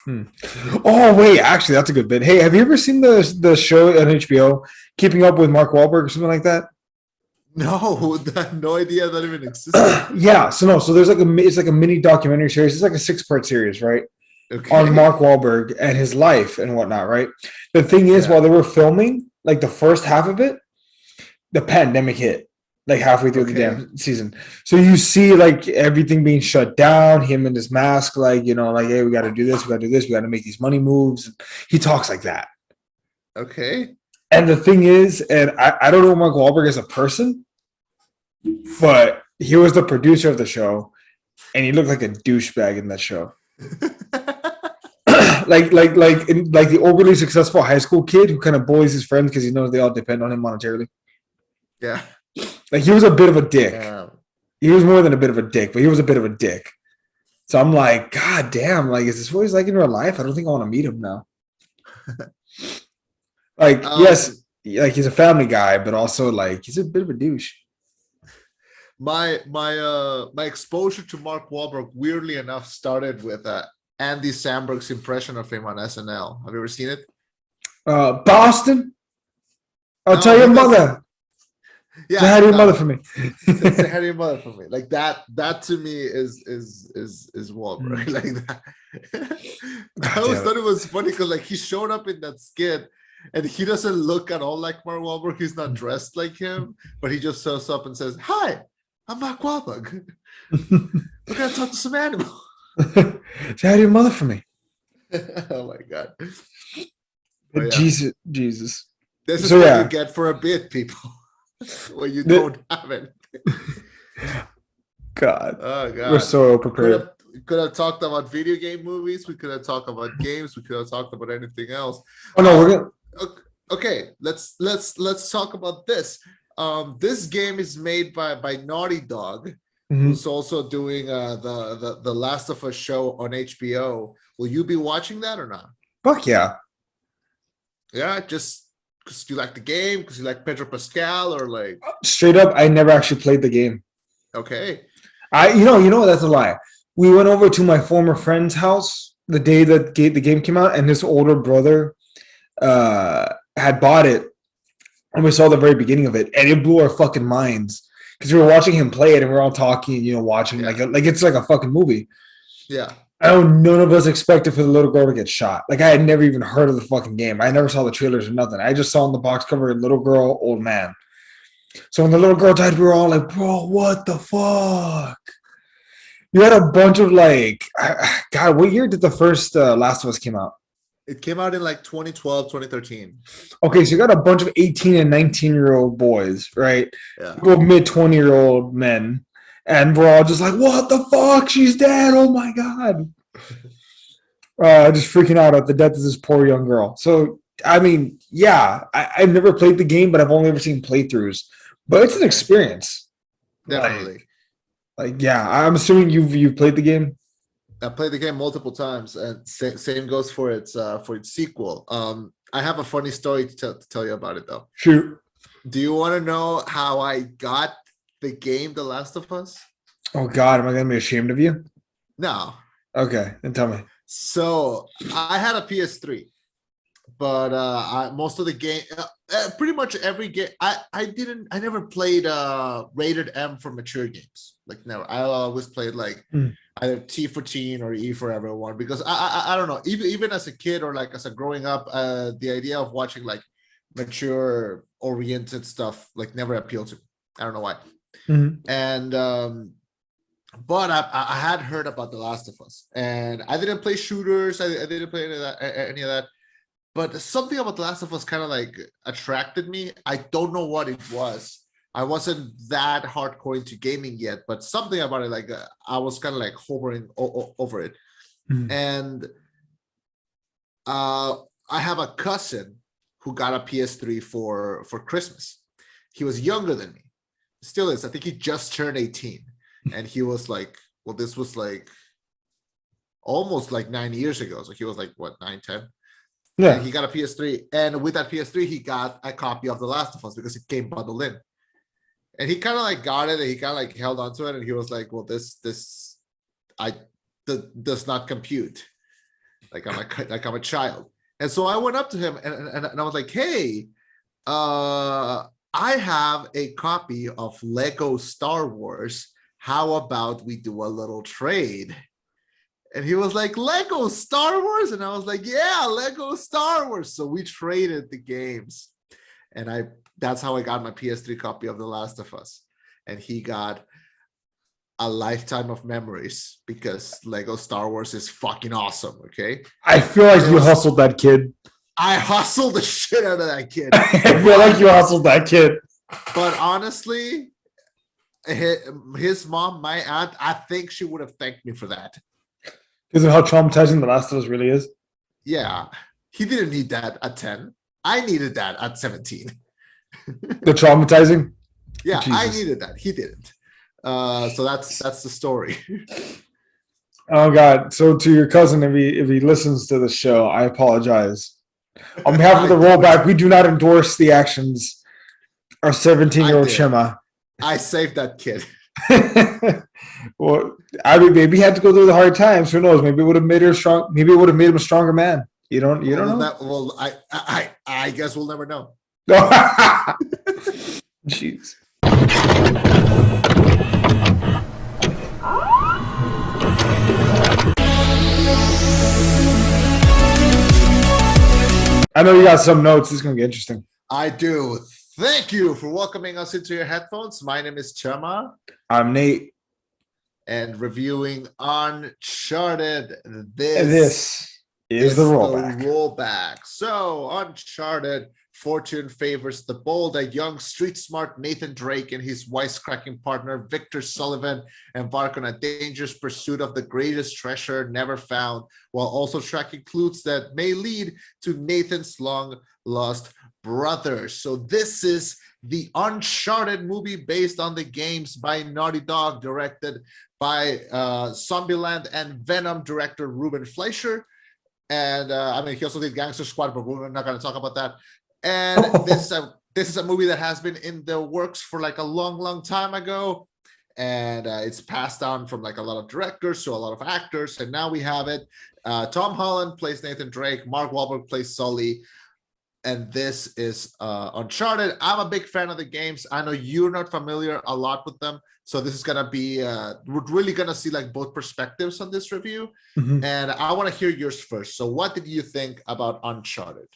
Hmm. Oh wait, actually, that's a good bit. Hey, have you ever seen the show on HBO, Keeping Up with Mark Wahlberg or something like that? No, I had no idea that even existed. Yeah. So no. So there's like it's like a mini documentary series. It's like a 6 part series, right? On Okay. Mark Wahlberg and his life and whatnot, right? The thing is, Yeah. while they were filming, like the first half of it, the pandemic hit, like halfway through the Okay. damn season. So you see like everything being shut down, him in his mask, like, like, hey, we got to do this, we got to do this, we got to make these money moves. He talks like that. Okay. And the thing is, and I don't know Mark Wahlberg as a person, but he was the producer of the show, and he looked like a douchebag in that show. Like the overly successful high school kid who kind of bullies his friends because he knows they all depend on him monetarily. Yeah. Like he was a bit of a dick. Yeah. He was more than a bit of a dick, but he was a bit of a dick. So I'm like, God damn, like, is this what he's like in real life? I don't think I want to meet him now. Like, Um, yes, like he's a family guy, but also like he's a bit of a douche. my exposure to Mark Wahlberg, weirdly enough, started with Andy Samberg's impression of him on SNL. Have you ever seen it? Boston, I'll tell No, your he does. mother. Say Yeah, hi to your that mother for one. me. Say hi to your mother for me. Like that. That to me is Wahlberg. Mm. Like that. I God always damn it. thought it was funny because like he showed up in that skit, and he doesn't look at all like Mark Wahlberg. He's not dressed like him, but he just shows up and says, "Hi, I'm Mark Wahlberg. We're gonna talk to some animal." Say hi to your mother for me. Oh my god. But yeah, Jesus, Jesus. this is So what you yeah, get for a bit, people. When you the, don't have it. God, Oh we're god. so Could prepared. have could have talked about video game movies. We could have talked about games. We could have talked about anything else. Oh no, we're Um. gonna. Okay. Let's talk about this. This game is made by Naughty Dog, Mhm. who's also doing the Last of Us show on HBO. Will you be watching that or not? Fuck yeah. Yeah, just because you like the game, because you like Pedro Pascal, or like Straight up, I never actually played the game. okay, That's a lie. We went over to my former friend's house the day that the game came out, and his older brother had bought it, and we saw the very beginning of it, and it blew our fucking minds because we were watching him play it, and we are all talking, watching yeah, like it's like a fucking movie. yeah. I know none of us expected for the little girl to get shot. Like I had never even heard of the fucking game. I never saw the trailers or nothing. I just saw on the box cover little girl, old man. So when the little girl died, we were all like, "Bro, what the fuck?" You had a bunch of like, God, what year did the first Last of Us came out? It came out in like 2012, 2013. Okay, so you got a bunch of 18 and 19-year-old boys, right? Yeah. Well, mid 20-year-old men. And we're all just like, what the fuck? She's dead. Oh my God. Just freaking out at the death of this poor young girl. So, I mean, yeah, I've never played the game, but I've only ever seen playthroughs. But it's an Okay. experience. Like, Definitely. yeah, I'm assuming you've played the game. I played the game multiple times, and same goes for its sequel. I have a funny story to tell you about it though. Shoot. Do you want to know how I got the game The Last of Us? Oh God, am I gonna be ashamed of you? No. Okay, then tell me. So I had a PS3, but most of the game, pretty much every game, I never played rated M for mature games. Like never. I always played like Mm. either T for teen or E for everyone, because I don't know, even as a kid or like as a growing up, the idea of watching like mature oriented stuff like never appealed to me. I don't know why. Mm. And but I had heard about The Last of Us, and I didn't play shooters. I didn't play any of that. But something about The Last of Us kind of like attracted me. I don't know what it was. I wasn't that hardcore into gaming yet, but something about it, like I was kind of like hovering over it. Mm. And I have a cousin who got a PS3 for Christmas. He was younger than me, still is. I think he just turned 18, and he was like, well, this was like almost like 9 years ago. So he was like, what, 9, 10? And Yeah. he got a PS3. And with that PS3, he got a copy of The Last of Us because it came bundled in. And he kind of like got it, and he kind of like held onto it, and he was like, well, this does not compute. like I'm a child. And so I went up to him and I was like, hey, I have a copy of Lego Star Wars. How about we do a little trade? And he was like, Lego Star Wars? And I was like, yeah, Lego Star Wars. So we traded the games. And that's how I got my PS3 copy of The Last of Us. And he got a lifetime of memories because Lego Star Wars is fucking awesome. Okay. I feel like you hustled that kid. I hustled the shit out of that kid. I feel like you hustled that kid. But honestly, his mom, my aunt, I think she would have thanked me for that. Because of how traumatizing The Last of Us really is. Yeah. He didn't need that at 10. I needed that at 17. The traumatizing? Yeah, Jesus. I needed that. He didn't. So that's the story. Oh God. So to your cousin, if he listens to the show, I apologize. On behalf of the rollback, we do not endorse the actions of 17-year-old Chema. I saved that kid. Well, I mean, maybe he had to go through the hard times. Who knows? Maybe it would have made her strong. Maybe it would have made him a stronger man. You don't know. I guess we'll never know. Jeez. I know you got some notes. This is going to get interesting. I do. Thank you for welcoming us into your headphones. My name is Chema. I'm Nate. And reviewing Uncharted. This is the rollback. So, Uncharted, fortune favors the bold. A young, street-smart Nathan Drake and his wisecracking partner, Victor Sullivan, embark on a dangerous pursuit of the greatest treasure never found, while also tracking clues that may lead to Nathan's long-lost brother. So this is the Uncharted movie based on the games by Naughty Dog, directed by Zombieland and Venom director Ruben Fleischer. And I mean, he also did Gangster Squad, but we're not going to talk about that. And this is a movie that has been in the works for like a long time ago. And it's passed down from like a lot of directors to a lot of actors. And now we have it. Tom Holland plays Nathan Drake. Mark Wahlberg plays Sully. And this is Uncharted. I'm a big fan of the games. I know you're not familiar a lot with them. So this is going to be, we're really going to see like both perspectives on this review. Mm-hmm. And I want to hear yours first. So what did you think about Uncharted?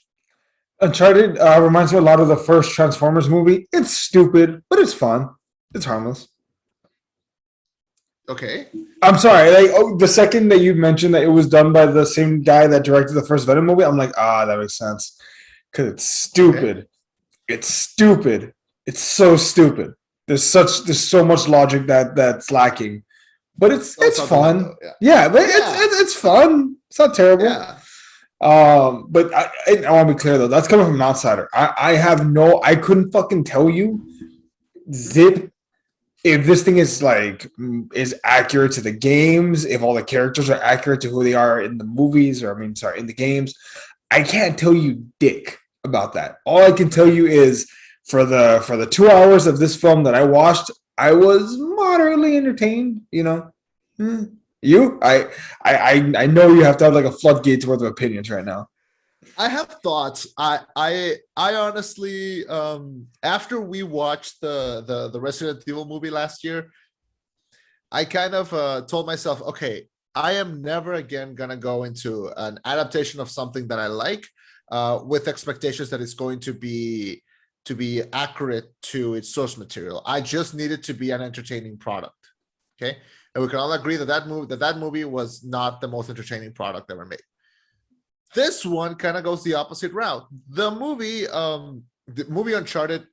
Uncharted reminds me a lot of the first Transformers movie. It's stupid, but it's fun. It's harmless. Okay. I'm sorry. The second that you mentioned that it was done by the same guy that directed the first Venom movie, I'm like, that makes sense. Because it's stupid. Okay. It's stupid. It's so stupid. There's so much logic that's lacking. But it's fun. But it's fun. It's not terrible. Yeah. But I want to be clear though. That's coming from an outsider. I couldn't fucking tell you zip if this thing is accurate to the games, if all the characters are accurate to who they are in the movies, in the games. I can't tell you dick about that. All I can tell you is for the 2 hours of this film that I watched, I was moderately entertained. You know, you? I know you have to have like a floodgates worth of opinions right now. I have thoughts. I honestly, after we watched the Resident Evil movie last year, I kind of told myself, okay, I am never again gonna go into an adaptation of something that I like with expectations that it's going to be accurate to its source material. I just need it to be an entertaining product. Okay, and we can all agree that that movie was not the most entertaining product ever made. This one kind of goes the opposite route. The movie Uncharted.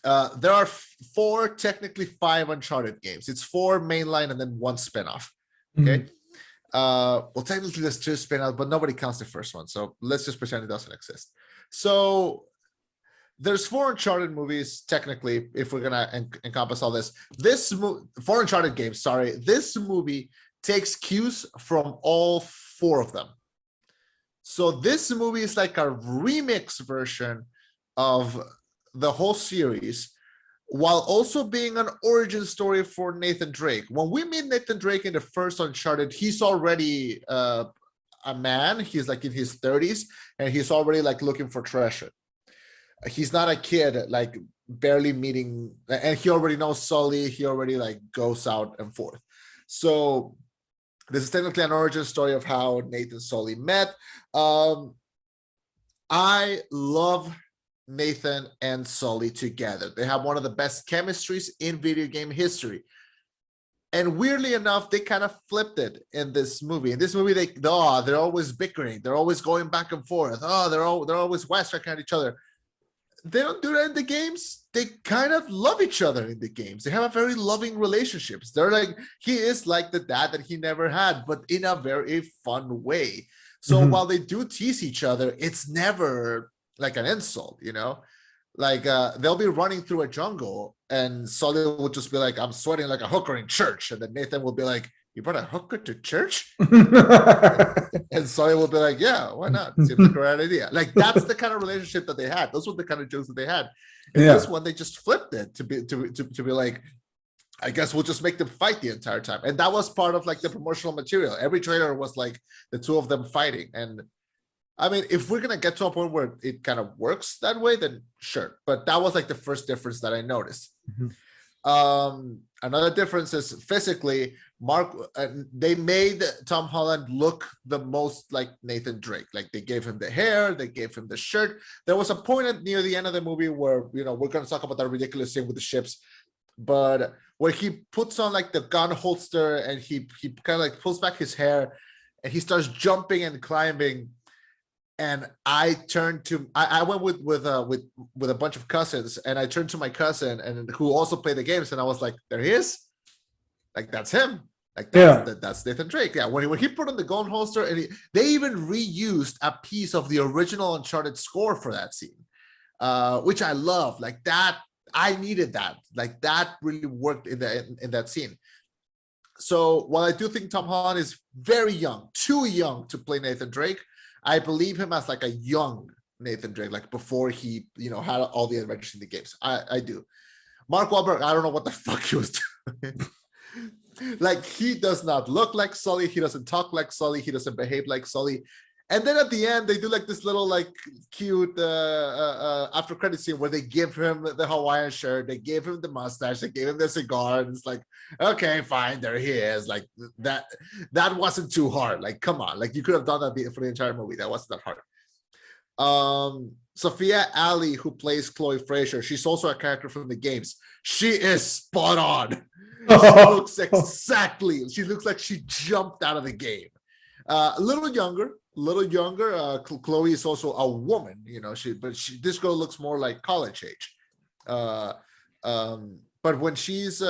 There are technically five Uncharted games. It's 4 mainline and then 1 spinoff. Okay. Mm-hmm. Well, technically there's 2 spin-outs, but nobody counts the first one. So let's just pretend it doesn't exist. So there's 4 Uncharted movies, technically, if we're gonna encompass all this. 4 Uncharted games, sorry. This movie takes cues from all 4 of them. So this movie is like a remix version of the whole series, while also being an origin story for Nathan Drake. When we meet Nathan Drake in the first Uncharted, he's already a a man. He's like in his 30s, and he's already like looking for treasure. He's not a kid, like barely meeting, and he already knows Sully. He already like goes out and forth. So this is technically an origin story of how Nathan and Sully met. I love Nathan and Sully together. They have one of the best chemistries in video game history. And weirdly enough, they kind of flipped it in this movie. In this movie, they're always bickering. They're always going back and forth. They're always striking at each other. They don't do that in the games. They kind of love each other in the games. They have a very loving relationships. They're like, he is like the dad that he never had, but in a very fun way. So while they do tease each other, it's never like an insult, you know? Like they'll be running through a jungle and Sully will just be like, I'm sweating like a hooker in church. And then Nathan will be like, you brought a hooker to church? And Sully will be like, yeah, why not? Seems like a right idea. Like that's the kind of relationship that they had. Those were the kind of jokes that they had. And this one, they just flipped it to be like, I guess we'll just make them fight the entire time. And that was part of like the promotional material. Every trailer was like the two of them fighting. And I mean, if we're gonna get to a point where it kind of works that way, then sure. But that was like the first difference that I noticed. Another difference is physically, they made Tom Holland look the most like Nathan Drake. Like they gave him the hair, they gave him the shirt. There was a point near the end of the movie where, you know, we're gonna talk about that ridiculous scene with the ships, but where he puts on like the gun holster and he kind of like pulls back his hair and he starts jumping and climbing. And I went with a bunch of cousins, and I turned to my cousin and who also played the games, and I was like, there he is. Like that's him. Like that's Nathan Drake. Yeah, when he put on the gun holster, and they even reused a piece of the original Uncharted score for that scene, which I love. Like that, I needed that. Like that really worked in that scene. So while I do think Tom Holland is very young, too young to play Nathan Drake, I believe him as like a young Nathan Drake, like before he, you know, had all the adventures in the games. I do. Mark Wahlberg, I don't know what the fuck he was doing. Like he does not look like Sully. He doesn't talk like Sully. He doesn't behave like Sully. And then at the end, they do like this little like cute after credit scene where they give him the Hawaiian shirt, they gave him the mustache, they gave him the cigar, and it's like, okay, fine, there he is. Like that wasn't too hard. Like, come on, like you could have done that for the entire movie. That wasn't that hard. Sophia Ali, who plays Chloe Fraser, she's also a character from the games. She is spot on. She looks exactly. She looks like she jumped out of the game. A little younger. Chloe is also a woman, you know. This girl looks more like college age. But when she's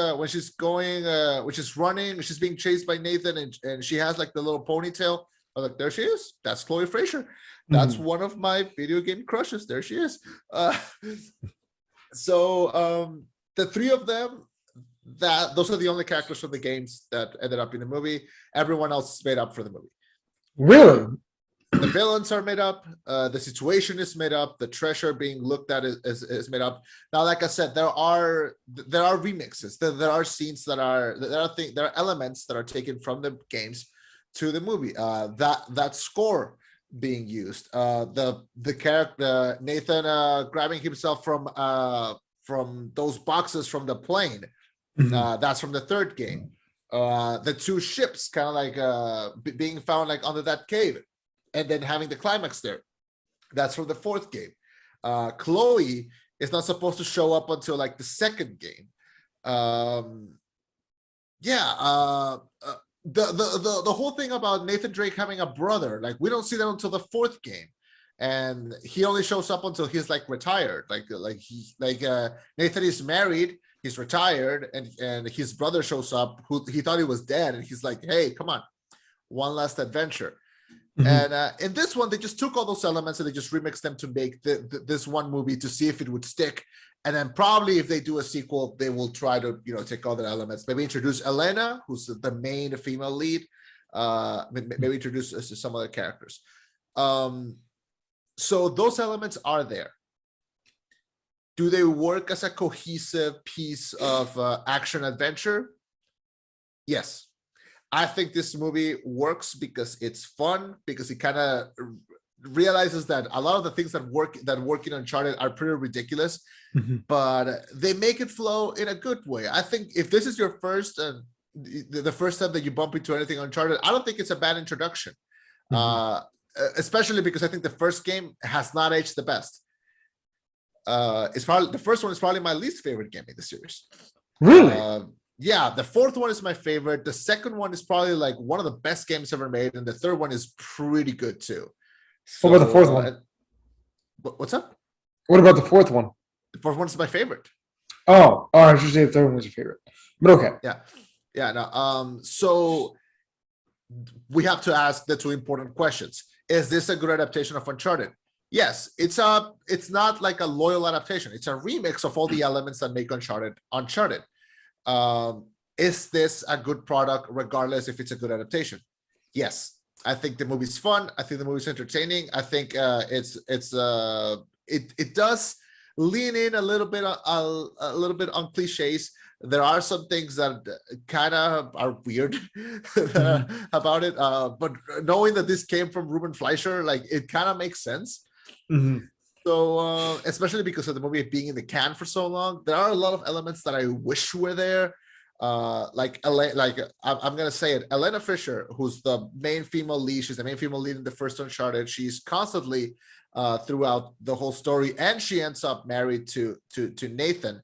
running, she's being chased by Nathan, and she has like the little ponytail. I'm like, there she is. That's Chloe Fraser. That's one of my video game crushes. There she is. So the three of them, those are the only characters from the games that ended up in the movie. Everyone else is made up for the movie. Really? The villains are made up. The situation is made up. The treasure being looked at is made up. Now, like I said, there are remixes. There are scenes there are elements that are taken from the games to the movie. That score being used. The character Nathan grabbing himself from those boxes from the plane. That's from the third game. The two ships kind of like being found like under that cave. And then having the climax there. That's from the fourth game. Chloe is not supposed to show up until like the second game. The whole thing about Nathan Drake having a brother, like we don't see that until the fourth game. And he only shows up until he's like retired. Nathan is married, he's retired, and his brother shows up who he thought he was dead, and he's like, hey, come on, one last adventure. And in this one, they just took all those elements and they just remixed them to make this one movie to see if it would stick. And then probably if they do a sequel, they will try to, you know, take other elements. Maybe introduce Elena, who's the main female lead. Maybe introduce some other characters. So those elements are there. Do they work as a cohesive piece of action adventure? Yes. I think this movie works because it's fun, because it kind of realizes that a lot of the things that work in Uncharted are pretty ridiculous, but they make it flow in a good way. I think if this is your first the first time that you bump into anything Uncharted, I don't think it's a bad introduction. Especially because I think the first game has not aged the best. It's probably the first one is probably my least favorite game in the series. Really? Yeah, the fourth one is my favorite. The second one is probably like one of the best games ever made, and the third one is pretty good too. So, What about the fourth one? What's up? What about the fourth one? The fourth one is my favorite. Oh, I should say the third one was your favorite. But okay. Yeah. No. So we have to ask the two important questions. Is this a good adaptation of Uncharted? Yes, it's not like a loyal adaptation. It's a remix of all the elements that make Uncharted. Is this a good product regardless if it's a good adaptation? Yes. I think the movie's fun. I think the movie's entertaining. I think it does lean in a little bit on cliches. There are some things that kind of are weird about it, but knowing that this came from Ruben Fleischer, like it kind of makes sense. So especially because of the movie being in the can for so long, there are a lot of elements that I wish were there. I'm gonna say it, Elena Fisher, who's the main female lead, she's the main female lead in the first Uncharted. She's constantly throughout the whole story, and she ends up married to Nathan.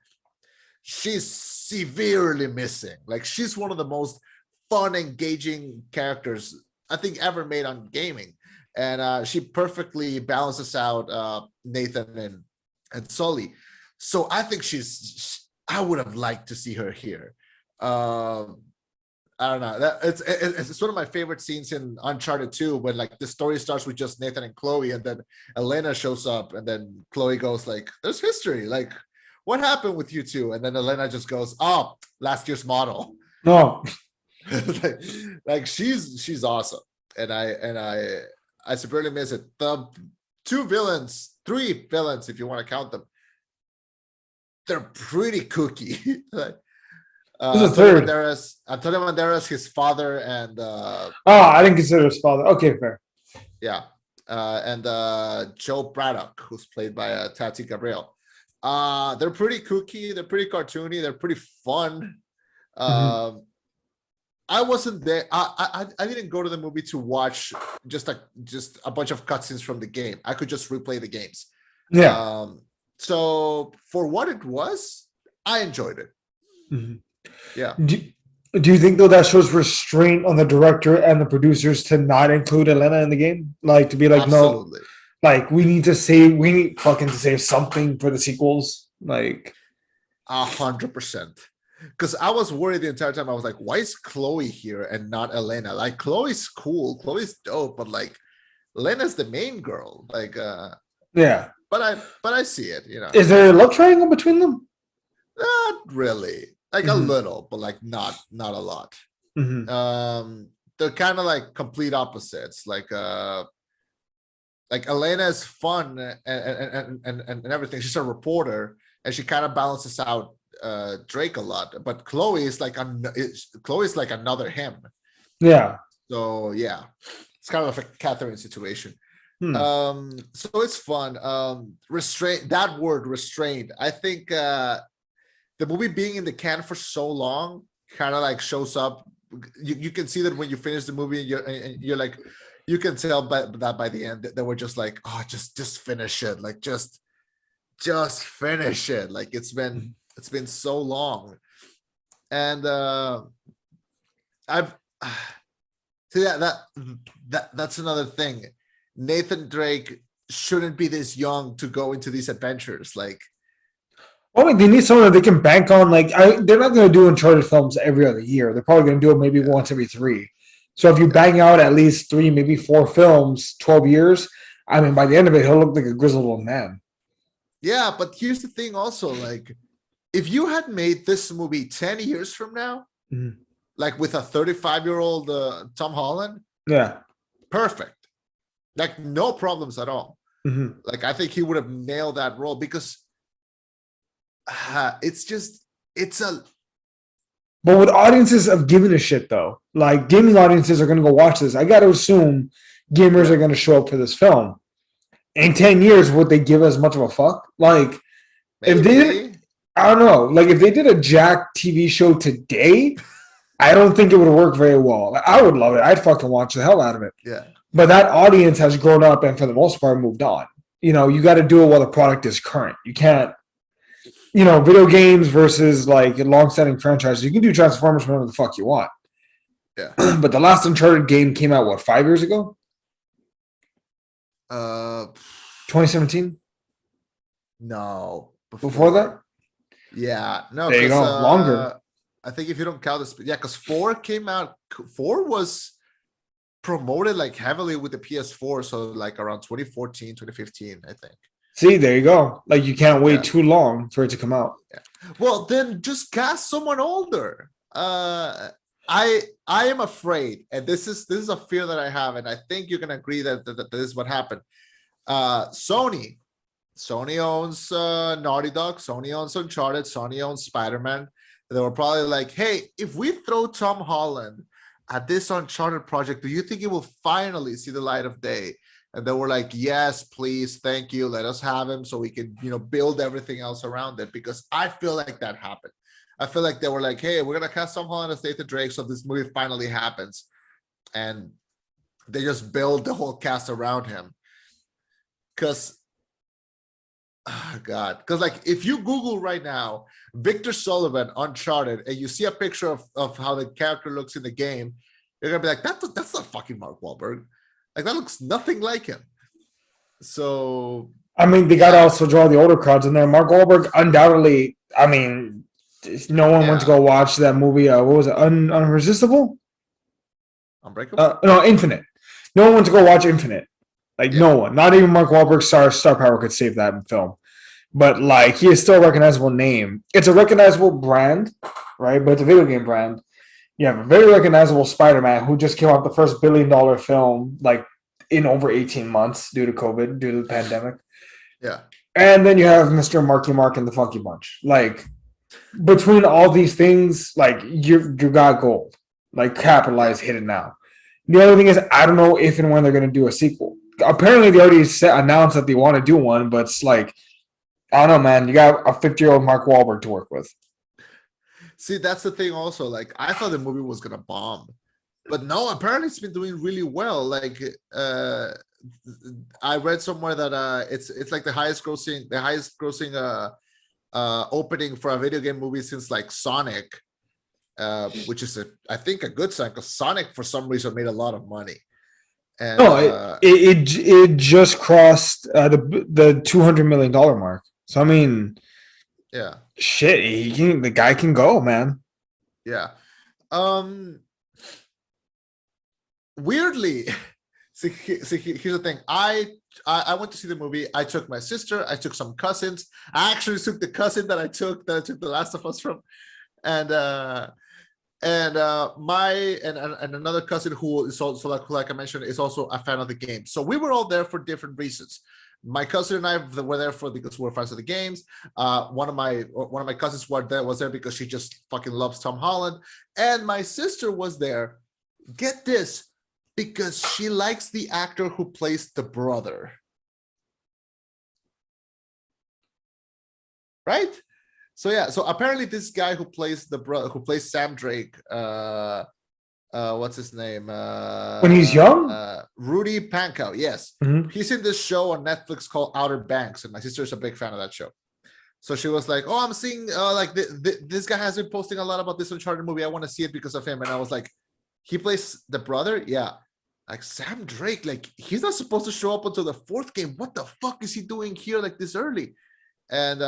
She's severely missing. Like, she's one of the most fun, engaging characters I think ever made on gaming, and she perfectly balances out Nathan and Sully. So I think I would have liked to see her here. I don't know. It's one of my favorite scenes in Uncharted 2 when like the story starts with just Nathan and Chloe, and then Elena shows up, and then Chloe goes like, "There's history. Like, what happened with you two?" And then Elena just goes, "Oh, last year's model." No. like she's awesome, and I severely miss it. The three villains, if you want to count them, they're pretty kooky. Like, Antonio Banderas, his father, and I didn't consider his father. Okay, fair. Yeah, and Joe Braddock, who's played by Tati Gabriel. They're pretty kooky. They're pretty cartoony. They're pretty fun. I wasn't there. I didn't go to the movie to watch just a bunch of cutscenes from the game. I could just replay the games. Yeah. So for what it was, I enjoyed it. Yeah. Do you think though that shows restraint on the director and the producers to not include Elena in the game? Like, to be like, absolutely. No, like we need fucking to save something for the sequels. Like 100%. Because I was worried the entire time. I was like, why is Chloe here and not Elena? Like, Chloe's cool, Chloe's dope, but like Elena's the main girl. Like yeah. But I see it, you know. Is there a love triangle between them? Not really. Like a little, but like not a lot. They're kind of like complete opposites. Like Elena is fun and everything. She's a reporter, and she kind of balances out Drake a lot. But Chloe is like another him. Yeah. So yeah, it's kind of like a Catherine situation. So it's fun. Restraint. That word, restraint. I think the movie being in the can for so long kind of like shows up. You can see that when you finish the movie, and you're like, you can tell that by the end that we're just like, oh, just finish it. Like just finish it. Like it's been so long, and I've see that's another thing. Nathan Drake shouldn't be this young to go into these adventures. Like, I mean, they need someone that they can bank on. Like, they're not going to do Uncharted films every other year. They're probably going to do it maybe once every 3. So if you bang out at least 3, maybe 4 films, 12 years, I mean, by the end of it, he'll look like a grizzled old man. Yeah, but here's the thing also, like, if you had made this movie 10 years from now, like with a 35-year-old Tom Holland, yeah, perfect. Like, no problems at all. Like, I think he would have nailed that role because it's But with audiences of giving a shit though, like gaming audiences are gonna go watch this. I gotta assume gamers Yeah. are gonna show up for this film. In 10 years, would they give as much of a fuck? Like, if they did, Maybe. I don't know. Like, if they did a Jack TV show today, I don't think it would work very well. Like, I would love it. I'd fucking watch the hell out of it. Yeah. But that audience has grown up and for the most part moved on. You know, you got to do it while the product is current. You can't, you know, video games versus like long-standing franchises. You can do Transformers whenever the fuck you want. Yeah. But the last Uncharted game came out, what, 5 years ago? Uh, 2017? no. Before that? Yeah. No. There you go. Longer. I think if you don't count this, yeah, because 4 came out. 4 was promoted like heavily with the PS4, so like around 2014, 2015, I think. See, there you go. Like you can't wait Yeah. too long for it to come out. Yeah. Well, then just cast someone older. I am afraid, and this is a fear that I have, and I think you're gonna agree that this is what happened. Sony owns Naughty Dog, Sony owns Uncharted, Sony owns Spider-Man. They were probably like, hey, if we throw Tom Holland at this Uncharted project, do you think it will finally see the light of day? And they were like, yes, please, thank you, let us have him so we can, build everything else around it. Because I feel like that happened. I feel like they were like, hey, we're gonna cast Tom Holland as Nathan Drake, so this movie finally happens. And they just build the whole cast around him. Because because like if you Google right now Victor Sullivan Uncharted and you see a picture of how the character looks in the game, you're gonna be like, that's not fucking Mark Wahlberg. Like that looks nothing like him. So I mean, they gotta also draw the older crowds in there. Mark Wahlberg, undoubtedly. I mean, no one went to go watch that movie. What was it? Unresistible? Unbreakable? No, Infinite. No one went to go watch Infinite. Like no one, not even Mark Wahlberg's star power could save that film. But like he is still a recognizable name. It's a recognizable brand, right? But it's a video game brand. You have a very recognizable Spider-Man who just came out the first $1 billion film like in over 18 months due to COVID, due to the pandemic. Yeah. And then you have Mr. Marky Mark and the Funky Bunch. Like between all these things, like you got gold. Like capitalize, hit it now. The other thing is I don't know if and when they're going to do a sequel. Apparently they already announced that they want to do one, but it's like, I don't know, man. You got a 50-year-old Mark Wahlberg to work with. See, that's the thing also. Like, I thought the movie was going to bomb. But no, apparently it's been doing really well. Like, I read somewhere that it's like the highest grossing opening for a video game movie since like Sonic, which is I think a good sign because Sonic for some reason made a lot of money. And, it just crossed the $200 million mark. So I mean, yeah, shit, the guy can go, man. Yeah. Weirdly, see, here's the thing. I went to see the movie. I took my sister. I took some cousins. I actually took the cousin that I took The Last of Us from, and another cousin who is also like I mentioned is also a fan of the game. So we were all there for different reasons. My cousin and I were there because we're fans of the games. One of my cousins was there because she just fucking loves Tom Holland, and my sister was there. Get this, because she likes the actor who plays the brother. Right? So yeah, so apparently this guy who plays the brother, who plays Sam Drake, what's his name? When he's young? Rudy Pankow, yes. Mm-hmm. He's in this show on Netflix called Outer Banks, and my sister is a big fan of that show. So she was like, oh, I'm seeing like this guy has been posting a lot about this Uncharted movie. I want to see it because of him. And I was like, he plays the brother? Yeah. Like Sam Drake, like he's not supposed to show up until the 4th game. What the fuck is he doing here like this early? And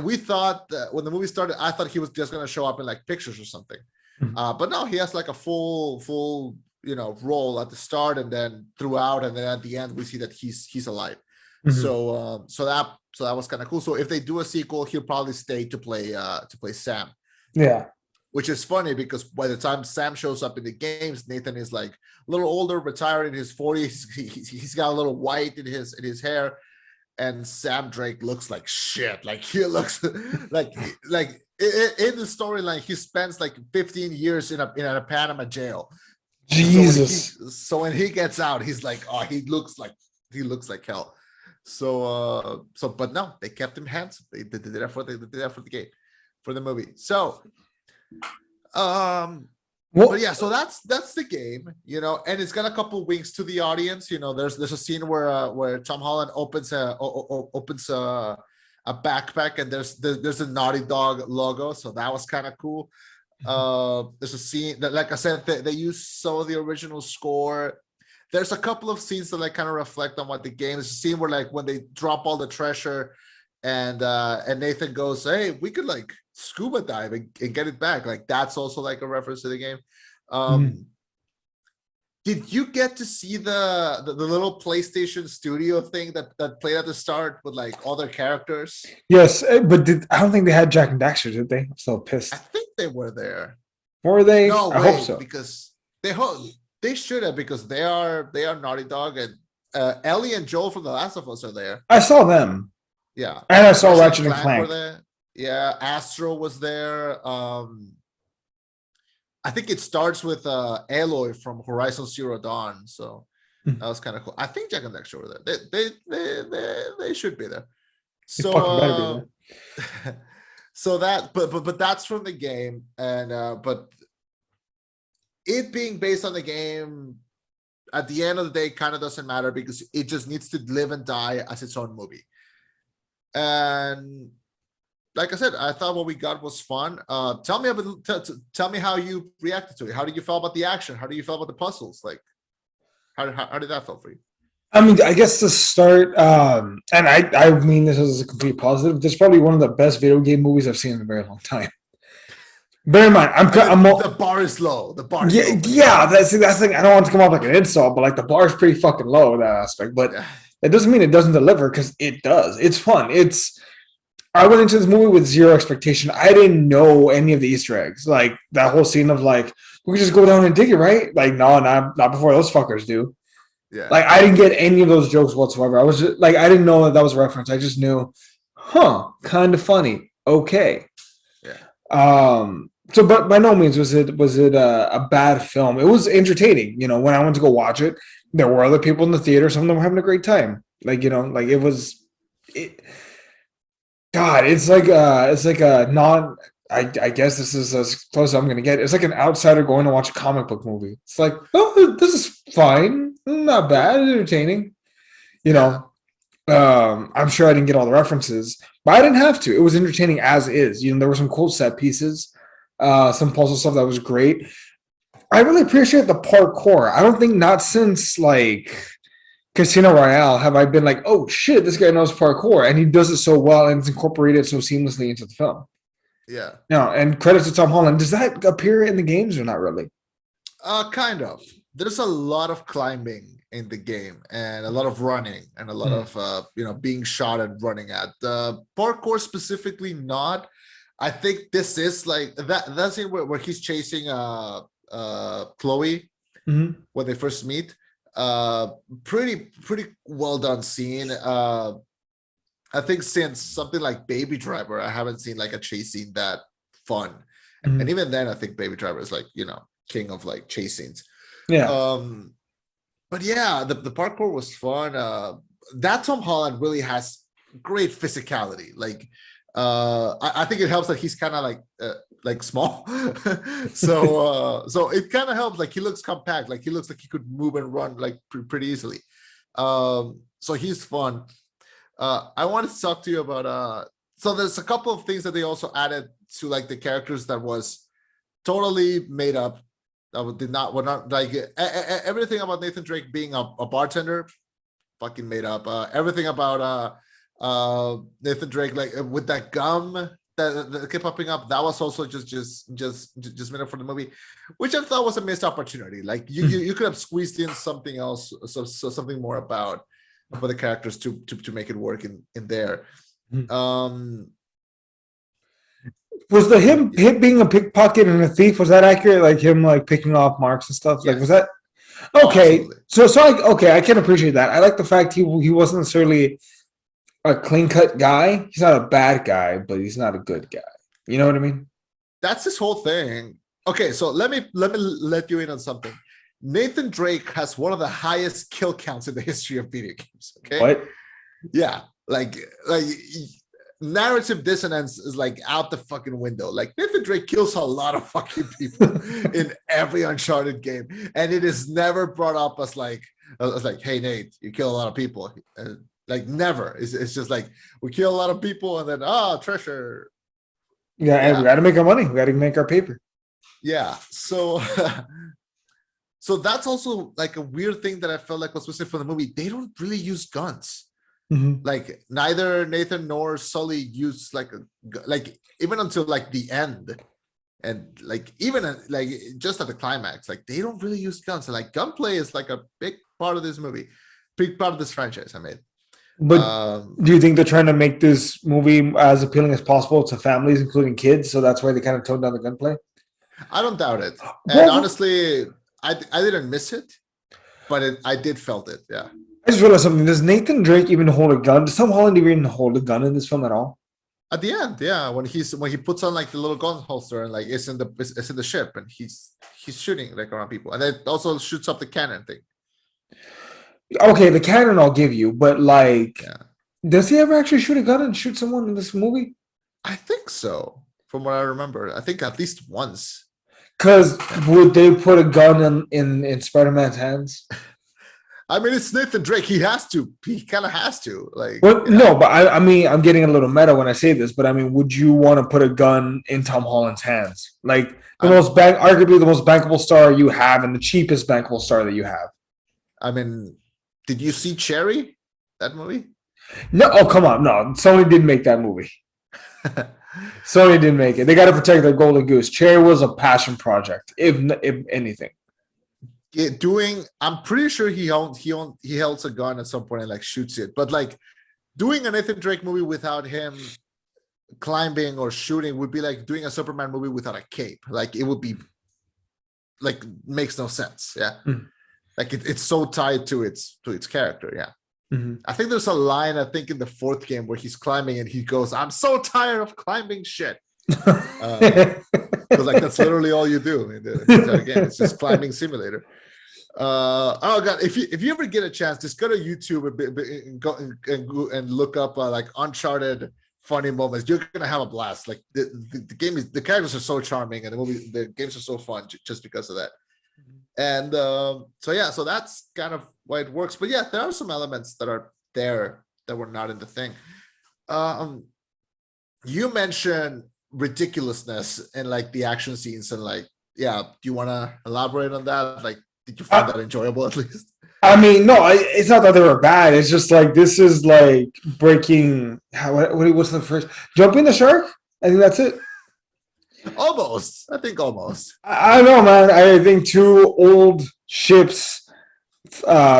we thought that when the movie started, I thought he was just going to show up in like pictures or something. But no, he has like a full role at the start and then throughout, and then at the end we see that he's alive. Mm-hmm. So that was kind of cool. So if they do a sequel, he'll probably stay to play Sam. Yeah. Which is funny because by the time Sam shows up in the games, Nathan is like a little older, retired in his 40s. He's got a little white in his hair. and Sam Drake looks like shit. Like he looks like in the storyline, he spends like 15 years in a Panama jail. Jesus. So when he gets out, he's like, oh, he looks like hell. So but no, they kept him handsome. They did that for the game, for the movie. So but yeah, so that's the game, and it's got a couple winks to the audience. There's a scene where Tom Holland opens a backpack, and there's a Naughty Dog logo, so that was kind of cool. There's a scene that, like I said, they use some of the original score. There's a couple of scenes that like kind of reflect on what the game is. A scene where like when they drop all the treasure, and Nathan goes, "Hey, we could like scuba dive and get it back." Like that's also like a reference to the game. Did you get to see the little PlayStation Studio thing that played at the start with like all their characters? Yes, but I don't think they had Jack and Daxter, did they? I'm so pissed. I think they were there. Were they? No, I hope so. Because they should have, because they are Naughty Dog, and Ellie and Joel from The Last of Us are there. I saw them. Yeah, and I saw Ratchet and Clank. Were there. Yeah, Astro was there. I think it starts with Aloy from Horizon Zero Dawn, so that was kind of cool. I think Jack and Daxter were there. They should be there. So so that, but that's from the game, and but it being based on the game, at the end of the day, kind of doesn't matter, because it just needs to live and die as its own movie. And like I said, I thought what we got was fun. Tell me how you reacted to it. How did you feel about the action? How do you feel about the puzzles? Like, how did that feel for you? I mean, I guess to start, and I mean this as a complete positive. This is probably one of the best video game movies I've seen in a very long time. Bear in mind, the bar is low. The bar is low. Yeah, that's the thing. I don't want to come off like an insult, but like the bar is pretty fucking low in that aspect. But it doesn't mean it doesn't deliver, because it does. It's fun. I went into this movie with zero expectation. I didn't know any of the Easter eggs. Like that whole scene of like, we can just go down and dig it, right? Like, no, not before those fuckers do. Yeah. Like I didn't get any of those jokes whatsoever. I was just like, I didn't know that was a reference. I just knew, kind of funny. Okay. Yeah. So, but by no means was it a bad film. It was entertaining. When I went to go watch it, there were other people in the theater. Some of them were having a great time. Like, like it was. God, it's like a non. I guess this is as close as I'm gonna get. It's like an outsider going to watch a comic book movie. It's like, oh, this is fine, not bad, entertaining. I'm sure I didn't get all the references, but I didn't have to. It was entertaining as is. There were some cool set pieces, some puzzle stuff that was great. I really appreciate the parkour. I don't think, not since like Casino Royale have I been like, oh shit, this guy knows parkour, and he does it so well, and it's incorporated so seamlessly into the film. Yeah. And credit to Tom Holland. Does that appear in the games or not really? Kind of. There's a lot of climbing in the game, and a lot of running, and a lot of being shot and running at. Parkour specifically not. I think this is like that scene where he's chasing Chloe when they first meet. Pretty well done scene. I think since something like Baby Driver, I haven't seen like a chase scene that fun. And even then, I think Baby Driver is like, king of like chase scenes. Yeah. But yeah, the parkour was fun. That Tom Holland really has great physicality. Like, I think it helps that he's kind of like small. So it kind of helps. Like he looks compact. Like he looks like he could move and run like pretty easily. So he's fun. I wanted to talk to you about so there's a couple of things that they also added to like the characters that was totally made up. That were not like everything about Nathan Drake being a bartender, fucking made up. Everything about Nathan Drake, like with that gum that kept popping up, that was also just made up for the movie, which I thought was a missed opportunity. Like you could have squeezed in something else, so something more about the characters to make it work in there. Was him being a pickpocket and a thief, was that accurate? Like him like picking off marks and stuff? Like, was that okay? So I can appreciate that. I like the fact he wasn't necessarily a clean cut guy. He's not a bad guy, but he's not a good guy. You know what I mean? That's this whole thing. Okay, so let you in on something. Nathan Drake has one of the highest kill counts in the history of video games. Okay. What? Yeah, like narrative dissonance is like out the fucking window. Like Nathan Drake kills a lot of fucking people in every Uncharted game, and it is never brought up as like, hey Nate, you kill a lot of people. Like never. It's just like we kill a lot of people, and then treasure. Yeah, and we got to make our money. We got to make our paper. Yeah. So, so that's also like a weird thing that I felt like was missing from the movie. They don't really use guns. Mm-hmm. Like neither Nathan nor Sully use like even until like the end, and like even like just at the climax, like they don't really use guns. And like gunplay is like a big part of this movie, big part of this franchise. I mean, but do you think they're trying to make this movie as appealing as possible to families, including kids? So that's why they kind of toned down the gunplay. I don't doubt it, and honestly, I didn't miss it, but I did felt it. Yeah. I just realized something. Does Nathan Drake even hold a gun? Does Tom Holland even hold a gun in this film at all? At the end, yeah, when he puts on like the little gun holster and like it's in the ship and he's shooting like around people, and then also shoots up the cannon thing. Okay, the cannon I'll give you, but like, Yeah. Does he ever actually shoot a gun and shoot someone in this movie? I think so, from what I remember. I think at least once. Because would they put a gun in Spider-Man's hands? I mean, it's Nathan Drake. He has to. He kind of has to. Like, well, yeah. No, but I mean, I'm getting a little meta when I say this, but I mean, would you want to put a gun in Tom Holland's hands? Like arguably the most bankable star you have, and the cheapest bankable star that you have. I mean, did you see Cherry? That movie? No. Oh, come on. No, Sony didn't make that movie. Sony didn't make it. They got to protect their golden goose. Cherry was a passion project, if anything. I'm pretty sure he holds a gun at some point and like shoots it, but like doing a Nathan Drake movie without him climbing or shooting would be like doing a Superman movie without a cape. Like it would be like makes no sense. Yeah. Mm-hmm. Like it's so tied to its character. Yeah. Mm-hmm. I think there's a line, I think in the fourth game where he's climbing and he goes, "I'm so tired of climbing shit." Because like that's literally all you do in the entire game. It's just climbing simulator. Oh god, if you ever get a chance, just go to YouTube and go and look up like Uncharted funny moments. You're gonna have a blast. Like the game is, the characters are so charming, and the games are so fun just because of that. And so that's kind of why it works. But yeah, there are some elements that are there that were not in the thing. You mentioned ridiculousness and like the action scenes, and like, yeah, do you want to elaborate on that? Like, did you find that enjoyable at least? I mean, no, it's not that they were bad. It's just like this is like breaking. What's the first? Jumping the shark? I think that's it. Almost. I think almost. I don't know, man. I think two old ships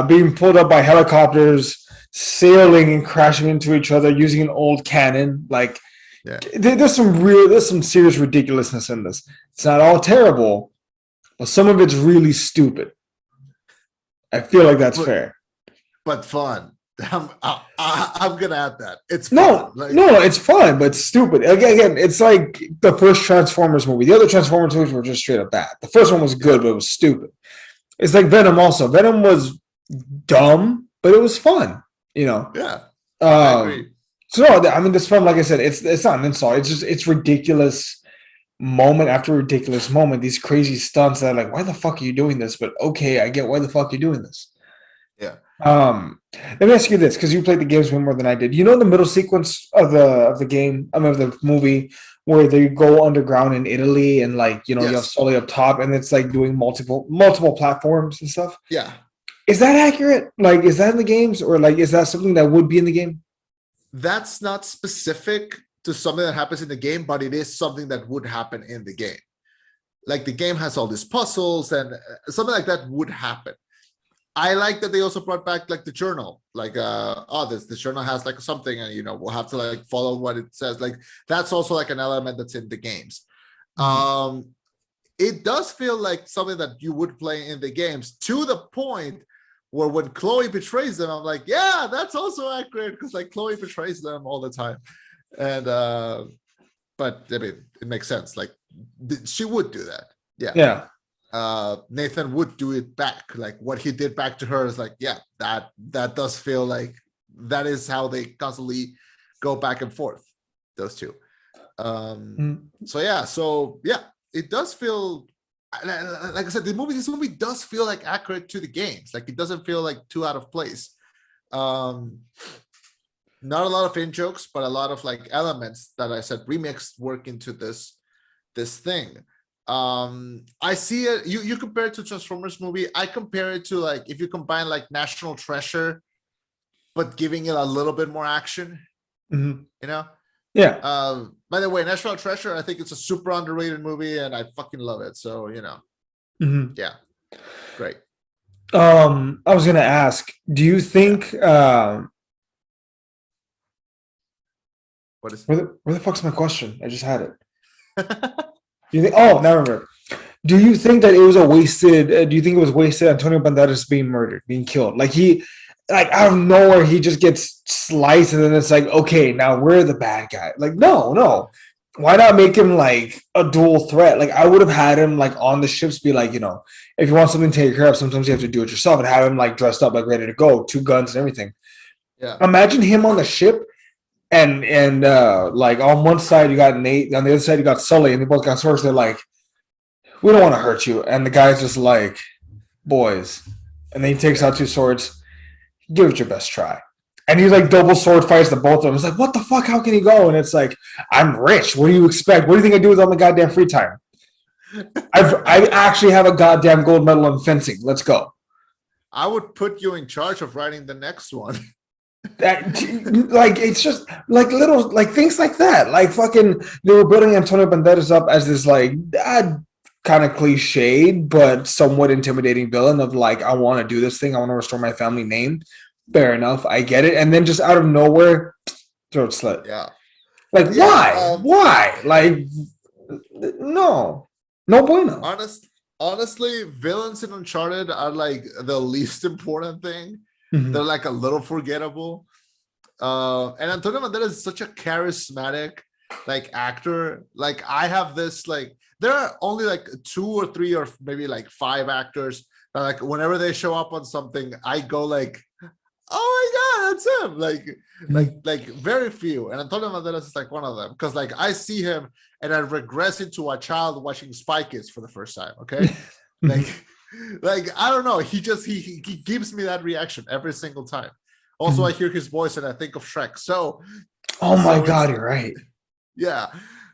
being pulled up by helicopters, sailing and crashing into each other using an old cannon. Like, yeah. There's some serious ridiculousness in this. It's not all terrible, but some of it's really stupid. I feel like that's fair. But fun. I'm gonna add that. It's fun. No, it's fun, but stupid. Again, it's like the first Transformers movie. The other Transformers movies were just straight up bad. The first one was good, but it was stupid. It's like Venom also. Venom was dumb, but it was fun, you know? Yeah. I agree. So, I mean, this film, like I said, it's not an insult. It's just, it's ridiculous moment after ridiculous moment. These crazy stunts that are like, why the fuck are you doing this? But okay, I get why the fuck you're doing this. Yeah. Let me ask you this, because you played the games way more than I did. You know the middle sequence of the game, I mean, of the movie, where they go underground in Italy and like, you know, you have Sully up top and it's like doing multiple platforms and stuff. Yeah. Is that accurate? Like, is that in the games, or like, is that something that would be in the game? That's not specific to something that happens in the game, but it is something that would happen in the game. Like the game has all these puzzles and something like that would happen. I like that they also brought back like the journal, like the journal has like something, and you know we'll have to like follow what it says. Like that's also like an element that's in the games. It does feel like something that you would play in the games, to the point Where when Chloe betrays them, I'm like, yeah, that's also accurate because like Chloe betrays them all the time. And but I mean, it makes sense. Like she would do that. Yeah. Yeah. Nathan would do it back. Like what he did back to her is like, yeah, that does feel like that is how they constantly go back and forth, those two. So yeah, it does feel like I said, this movie does feel like accurate to the games. Like it doesn't feel like too out of place. Not a lot of in jokes, but a lot of like elements that I said remixed work into this thing. I see it. You compare it to Transformers movie. I compare it to like if you combine like National Treasure, but giving it a little bit more action. You know. Yeah. By the way, National Treasure, I think it's a super underrated movie, and I fucking love it. So yeah, great. I was gonna ask, do you think What is where the fuck's my question? I just had it. Do you think? Oh, now I remember. Do you think that it was a wasted? Do you think it was wasted? Antonio Banderas being murdered, being killed, like out of nowhere, he just gets sliced, and then it's like, okay, now we're the bad guy. Like, no. Why not make him like a dual threat? Like, I would have had him like on the ships, be like, if you want something to take care of, sometimes you have to do it yourself, and have him like dressed up, like ready to go, 2 guns and everything. Yeah. Imagine him on the ship, and like on one side you got Nate, on the other side you got Sully, and they both got swords. They're like, we don't want to hurt you, and the guy's just like, boys, and then he takes out 2 swords. Give it your best try. And he like double sword fights the both of them. It's like, what the fuck? How can he go? And it's like, I'm rich. What do you expect? What do you think I do with all my goddamn free time? I actually have a goddamn gold medal in fencing. Let's go. I would put you in charge of writing the next one. Like, it's just like little like things like that. Like fucking, they were building Antonio Banderas up as this like kind of cliched but somewhat intimidating villain of like, I want to do this thing, I want to restore my family name. Fair enough, I get it. And then just out of nowhere, throat slit. Yeah. Like, why? Like, no bueno. Honestly, villains in Uncharted are like the least important thing. They're like a little forgettable. And Antonio Banderas is such a charismatic like actor. Like I have this like, there are only like 2 or 3 or maybe like 5 actors that like whenever they show up on something, I go like, oh my god, that's him. Like very few. And Antonio Banderas is like one of them, because like I see him and I regress into a child watching Spy Kids for the first time. Okay. like I don't know, he gives me that reaction every single time. Also, I hear his voice and I think of Shrek. So my god, you're right. Yeah.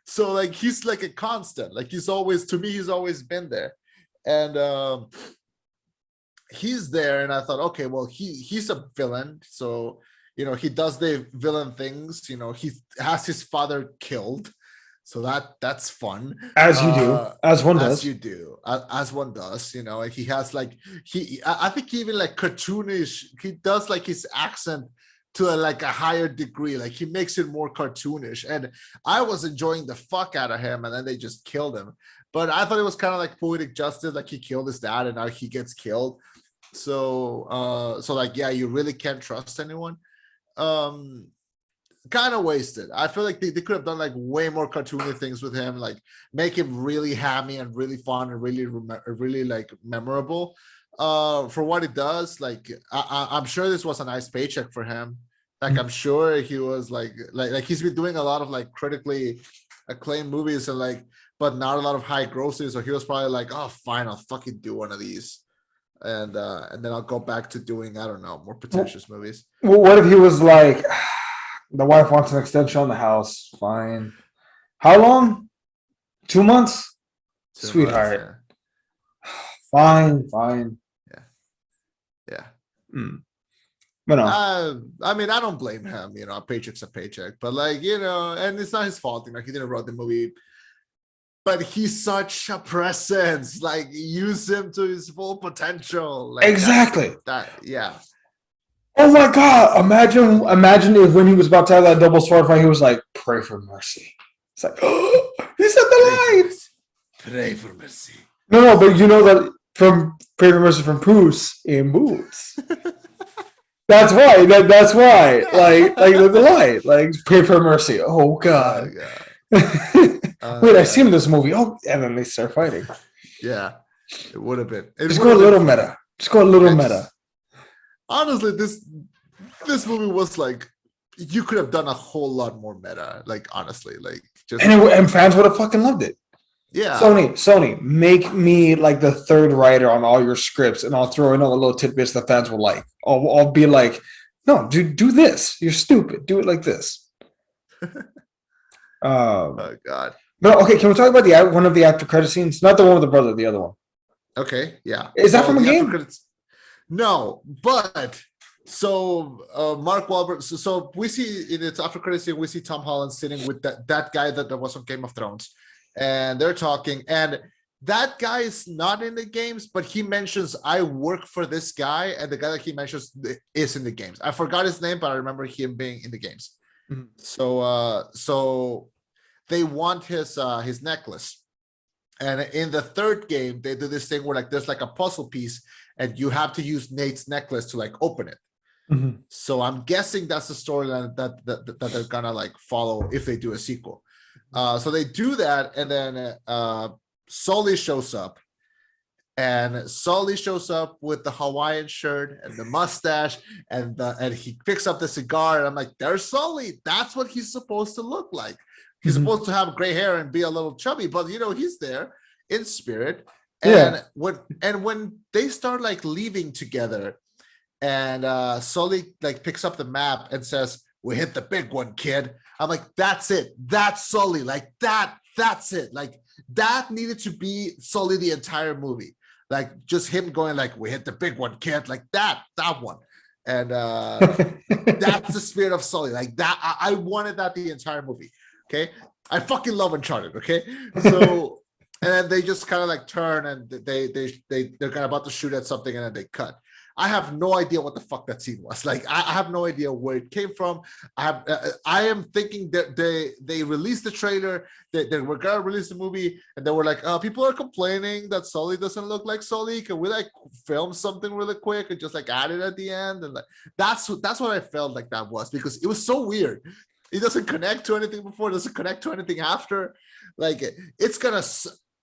So like he's like a constant. Like he's always been there. And he's there, and I thought, okay, well, he's a villain. So, he does the villain things, he has his father killed. So that's fun. As you do, as one does. As one does, and he has like, I think even like cartoonish, he does like his accent to like a higher degree. Like he makes it more cartoonish, and I was enjoying the fuck out of him, and then they just killed him. But I thought it was kind of like poetic justice, like he killed his dad and now he gets killed. So like, yeah, you really can't trust anyone. Kind of wasted. I feel like they could have done like way more cartoony things with him, like make him really hammy and really fun and really like memorable. For what it does, like I'm sure this was a nice paycheck for him. Like I'm sure he was like he's been doing a lot of like critically acclaimed movies and like, but not a lot of high grosses. So he was probably like, oh fine, I'll fucking do one of these, and then I'll go back to doing, I don't know, more pretentious movies. Well, what if he was like, the wife wants an extension on the house? Fine. How long? 2 months? 2 Sweetheart. months, Fine. Yeah. But no. I mean, I don't blame him. A paycheck's a paycheck, but like, and it's not his fault. He didn't write the movie, but he's such a presence. Like, use him to his full potential. Like, exactly. Yeah. Oh my god! Imagine if when he was about to have that double sword fight, he was like, "Pray for mercy." It's like, oh, he said the line. Pray for mercy. No, but that from Paper Mercy from Poos in Boots. That's why. That's why. Like the light. Like Paper Mercy. Oh God. Wait, I see him in this movie. Oh, and then they start fighting. Yeah, it would have been. Just go a little meta. Just go a little meta. Honestly, this movie was like, you could have done a whole lot more meta. Like honestly, like just and fans would have fucking loved it. Yeah. Sony, make me like the third writer on all your scripts, and I'll throw in all the little tidbits the fans will like. I'll be like, no, do this. You're stupid. Do it like this. Oh God. No, okay. Can we talk about one of the after credit scenes? Not the one with the brother, the other one. Okay, yeah. Is that from a game? No, but so Mark Wahlberg. So we see in its after credit scene, we see Tom Holland sitting with that guy that was on Game of Thrones, and they're talking, and that guy is not in the games, but he mentions, I work for this guy, and the guy that he mentions is in the games. I forgot his name, but I remember him being in the games. Mm-hmm. So they want his necklace. And in the third game, they do this thing where like there's like a puzzle piece, and you have to use Nate's necklace to like open it. Mm-hmm. So I'm guessing that's the storyline that they're gonna like follow if they do a sequel. So they do that, and then Sully shows up, and Sully shows up with the Hawaiian shirt and the mustache, and he picks up the cigar, and I'm like, there's Sully. That's what he's supposed to look like. He's mm-hmm. supposed to have gray hair and be a little chubby, but he's there in spirit. And when they start like leaving together, and Sully like picks up the map and says, "We hit the big one, kid." I'm like, that's it. That's Sully. Like that's it. Like that needed to be Sully the entire movie. Like just him going like, "We hit the big one, kid." Like that one. And that's the spirit of Sully. Like that. I wanted that the entire movie. Okay. I fucking love Uncharted. Okay. So, and then they just kind of like turn, and they're kind of about to shoot at something, and then they cut. I have no idea what the fuck that scene was. Like, I have no idea where it came from. I am thinking that they released the trailer, they were gonna release the movie, and they were like, people are complaining that Sully doesn't look like Sully. Can we like film something really quick and just like add it at the end? And like that's what I felt like that was, because it was so weird. It doesn't connect to anything before, it doesn't connect to anything after. Like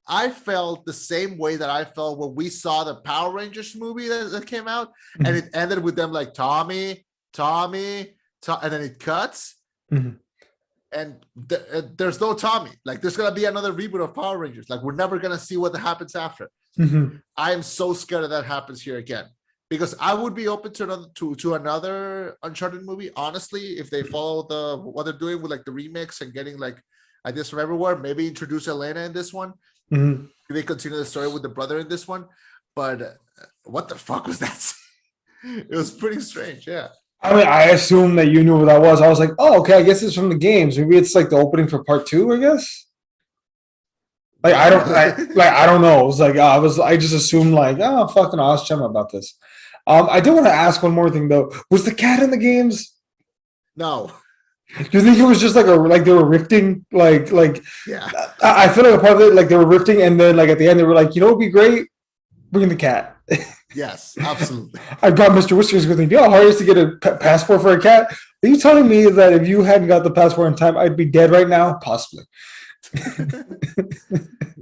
I felt the same way that I felt when we saw the Power Rangers movie that came out, mm-hmm. and it ended with them like Tommy, and then it cuts, mm-hmm. and there's no Tommy. Like there's gonna be another reboot of Power Rangers. Like we're never gonna see what happens after. Mm-hmm. I am so scared that happens here again, because I would be open to another Uncharted movie, honestly, if they follow what they're doing with like the remix and getting like ideas from everywhere. Maybe introduce Elena in this one. Mm-hmm. They continue the story with the brother in this one, but what the fuck was that? It was pretty strange. Yeah. I mean, I assumed that you knew what that was. I was like, oh, okay, I guess it's from the games. Maybe it's like the opening for part 2, I guess. Like I don't know. It was like I just assumed like, oh, fucking ask Chema about this. I did want to ask one more thing though. Was the cat in the games? No. Do you think it was just like they were rifting? Like yeah. I feel like a part of it, like they were rifting, and then like at the end they were like, it'd be great, bring the cat. Yes, absolutely. I brought Mr. Whiskers with me. Do you know how hard it is to get a passport for a cat? Are you telling me that if you hadn't got the passport in time, I'd be dead right now? Possibly.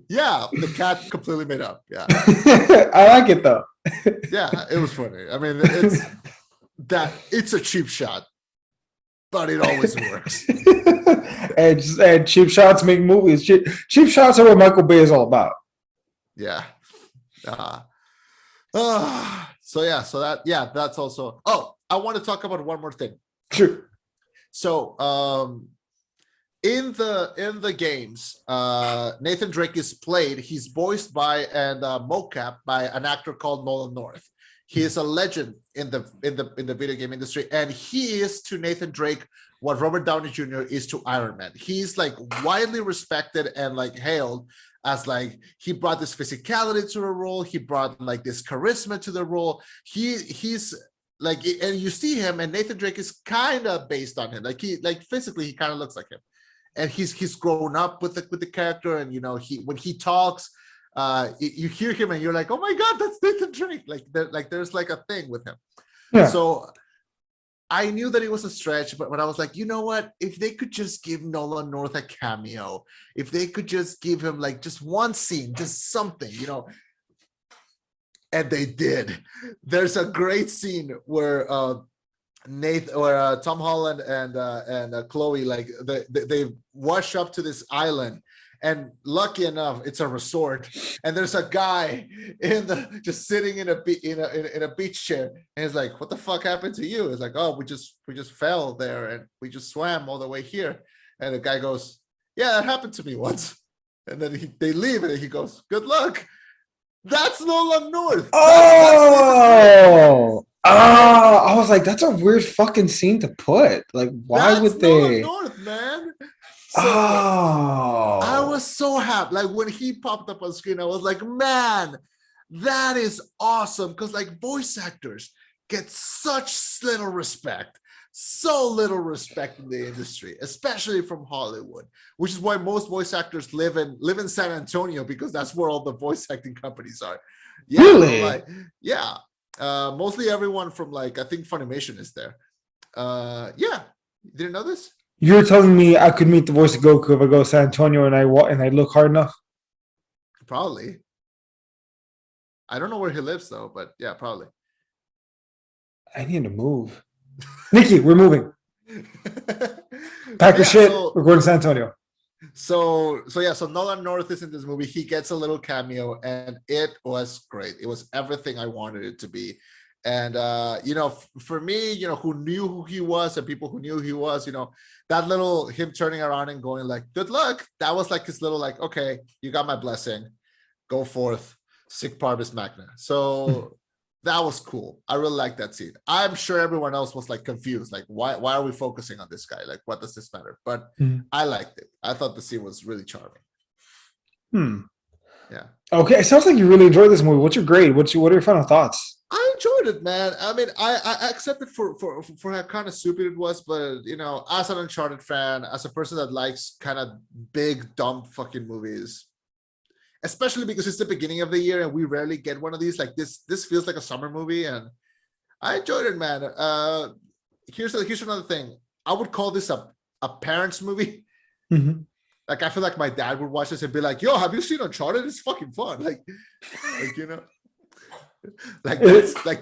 Yeah, the cat completely made up. Yeah. I like it though. Yeah, it was funny. I mean, it's a cheap shot, but it always works. and cheap shots make movies. Cheap shots are what Michael Bay is all about. Yeah. That's also. Oh, I want to talk about one more thing. Sure. So, in the games, Nathan Drake he's voiced by and mocap by an actor called Nolan North. He is a legend in the video game industry, and he is to Nathan Drake what Robert Downey Jr. is to Iron Man. He's like widely respected and like hailed as like, he brought this physicality to the role, he brought like this charisma to the role. He's like, and you see him, and Nathan Drake is kind of based on him. Like physically he kind of looks like him. And he's grown up with the character, and when he talks, you hear him and you're like, oh my god, that's Nathan Drake. There's like a thing with him. Yeah. So I knew that it was a stretch, but I was like, you know what? If they could just give Nolan North a cameo, if they could just give him like just one scene, just something, and they did. There's a great scene where Tom Holland and Chloe, like they wash up to this island, and lucky enough, it's a resort, and there's a guy just sitting in a beach chair, and he's like, "What the fuck happened to you?" It's like, "Oh, we just fell there, and we just swam all the way here." And the guy goes, "Yeah, that happened to me once." And then they leave, and he goes, "Good luck." That's Nolan North. Oh. I was like, that's a weird fucking scene to put. Like, why would they? Nolan North, man. So I Oh. was so happy. Like when he popped up on screen, I was like, man, that is awesome. Because like voice actors get such little respect, so little respect in the industry, especially from Hollywood, which is why most voice actors live in San Antonio, because that's where all the voice acting companies are. Yeah, Really? like, yeah. Mostly everyone from like, I think Funimation is there. Yeah. You didn't know this? You're telling me I could meet the voice of Goku if I go to San Antonio and I look hard enough? Probably. I don't know where he lives though, but yeah, probably. I need to move. Nikki, we're moving. Pack your shit. We're going to San Antonio. So Nolan North is in this movie. He gets a little cameo, and it was great. It was everything I wanted it to be. And for me, who knew who he was, and people who knew who he was, that little him turning around and going like, "Good luck." That was like his little like, "Okay, you got my blessing. Go forth, sic parvis magna." So that was cool. I really liked that scene. I'm sure everyone else was like confused, like why are we focusing on this guy? Like, what does this matter? But I liked it. I thought the scene was really charming. Yeah. Okay, it sounds like you really enjoyed this movie. What's your grade? What are your final thoughts? I enjoyed it, man. I mean, I accepted for how kind of stupid it was, but as an Uncharted fan, as a person that likes kind of big, dumb fucking movies, especially because it's the beginning of the year and we rarely get one of these. Like this feels like a summer movie, and I enjoyed it, man. Here's another thing. I would call this a parents movie. Mm-hmm. Like I feel like my dad would watch this and be like, "Yo, have you seen Uncharted? It's fucking fun." Like like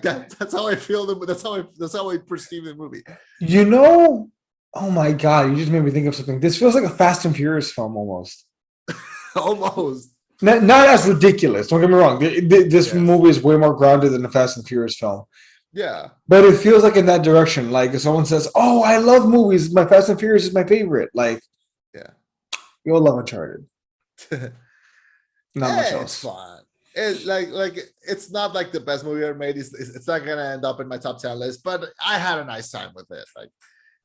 that's how I feel. That's how I perceive the movie. Oh my god, you just made me think of something. This feels like a Fast and Furious film almost. Almost. Not as ridiculous. Don't get me wrong. This movie is way more grounded than a Fast and Furious film. Yeah. But it feels like in that direction. Like if someone says, "Oh, I love movies. My Fast and Furious is my favorite." Like, yeah, you'll love Uncharted. Not much else. It's fun. It's like it's not like the best movie ever made. It's not gonna end up in my top 10 list, but I had a nice time with it. Like,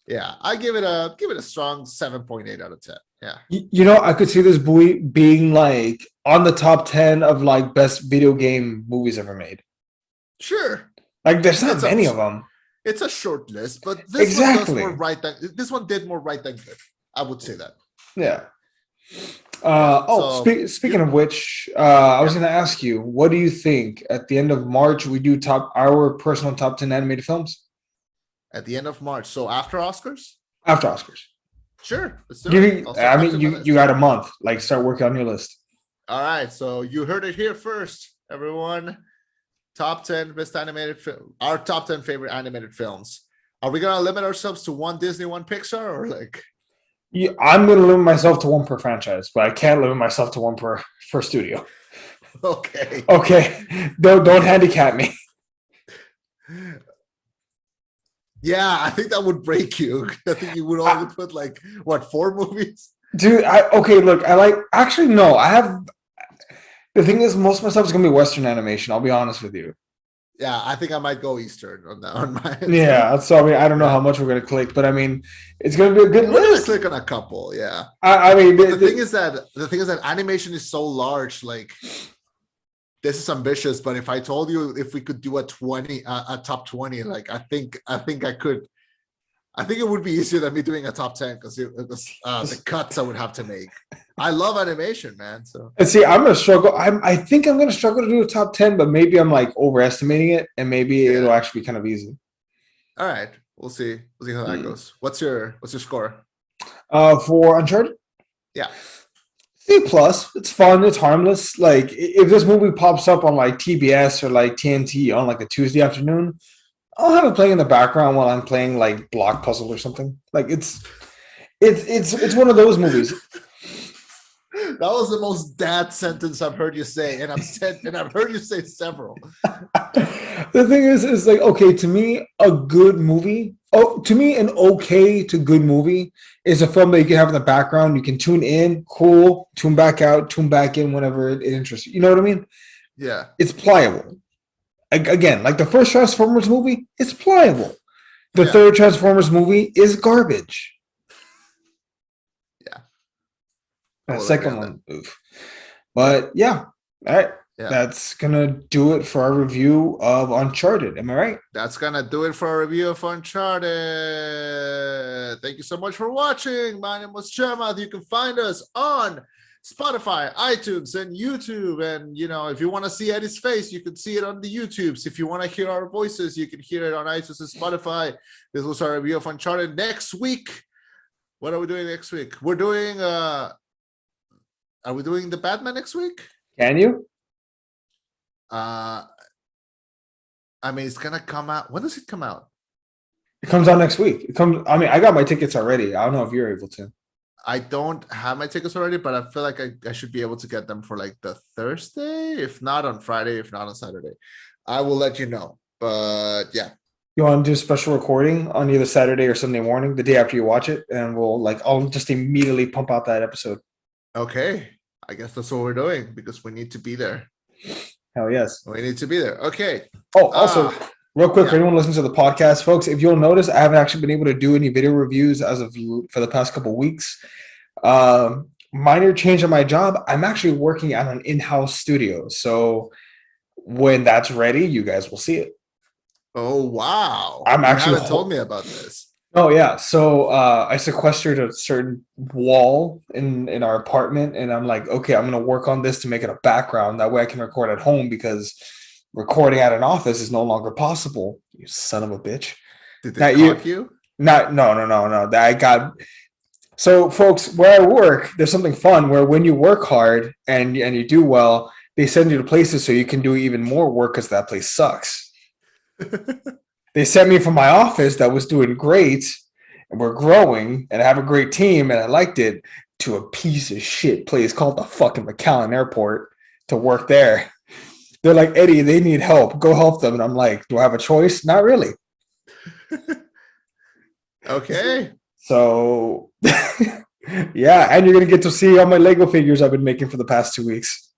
yeah, I give it a strong 7.8 out of 10. Yeah. I could see this movie being like on the top 10 of like best video game movies ever made. Sure. Like there's not many of them. It's a short list, but this one does more right than this one did more right than good. I would say that. Yeah. Speaking of which, I was going to ask you, what do you think at the end of March we do our personal top 10 animated films? At the end of March, so after Oscars? After Oscars. Sure. You got a month. Like start working on your list. All right, so you heard it here first, everyone. Top 10 best animated film. Our top 10 favorite animated films. Are we gonna limit ourselves to one Disney, one Pixar, or like? Yeah, I'm going to limit myself to one per franchise, but I can't limit myself to one per studio. Okay. Don't handicap me. Yeah, I think that would break you. I think you would only put like 4 movies? Dude, actually no, I have the thing is most of my stuff is gonna be Western animation, I'll be honest with you. Yeah, I think I might go Eastern on that on my Yeah, so I mean I don't know how much we're gonna click, but I mean it's gonna be a good We're list. gonna click on a couple, yeah. The thing is that animation is so large, like this is ambitious, but if I told you if we could do a top 20, like I think I could I think it would be easier than me doing a top 10 because the cuts I would have to make. I love animation, man. So And see, I'm gonna struggle. I think I'm gonna struggle to do a top 10, but maybe I'm like overestimating it, and maybe it'll actually be kind of easy. All right, we'll see. We'll see how that goes. What's your score? For Uncharted, Yeah. C plus. It's fun. It's harmless. Like if this movie pops up on like TBS or like TNT on like a Tuesday afternoon, I'll have it playing in the background while I'm playing like Block Puzzle or something. Like it's one of those movies. That was the most dad sentence I've heard you say, and I've heard you say several. The thing is like, okay, to me, a good movie. Oh, to me, an okay to good movie is a film that you can have in the background. You can tune in, cool, tune back out, tune back in whenever it interests you. You know what I mean? Yeah. It's pliable. Again, like the first Transformers movie, it's pliable. The third Transformers movie is garbage. Yeah. The second one, oof. But yeah, all right. Yeah. That's gonna do it for our review of Uncharted. Am I right? That's gonna do it for our review of Uncharted. Thank you so much for watching. My name was Chema. You can find us on Spotify, iTunes, and YouTube. And if you want to see Eddie's face, you can see it on the YouTubes. If you want to hear our voices, you can hear it on iTunes and Spotify. This was our review of Uncharted. Next week, what are we doing next week? We're doing are we doing the Batman next week? Can you? I mean, it's gonna come out. When does it come out? It comes out next week. I mean, I got my tickets already. I don't know if you're able to. I don't have my tickets already, but I feel like I should be able to get them for like the Thursday, if not on Friday, if not on Saturday. I will let you know. But yeah. You want to do a special recording on either Saturday or Sunday morning, the day after you watch it, and I'll just immediately pump out that episode. Okay. I guess that's what we're doing because we need to be there. Hell yes. We need to be there. Okay. Oh, also, real quick, for anyone listening to the podcast, folks, if you'll notice, I haven't actually been able to do any video reviews for the past couple of weeks. Minor change in my job. I'm actually working at an in-house studio. So when that's ready, you guys will see it. Oh, wow. You haven't told me about this. Oh, yeah. So I sequestered a certain wall in our apartment, and I'm like, okay, I'm going to work on this to make it a background. That way I can record at home because recording at an office is no longer possible. You son of a bitch. Did they clock you? No. So, folks, where I work, there's something fun where when you work hard and you do well, they send you to places so you can do even more work because that place sucks. They sent me from my office that was doing great and we're growing and I have a great team and I liked it to a piece of shit place called the fucking McAllen Airport to work there. They're like, Eddie, they need help. Go help them. And I'm like, do I have a choice? Not really. Okay. So, yeah. And you're going to get to see all my Lego figures I've been making for the past 2 weeks.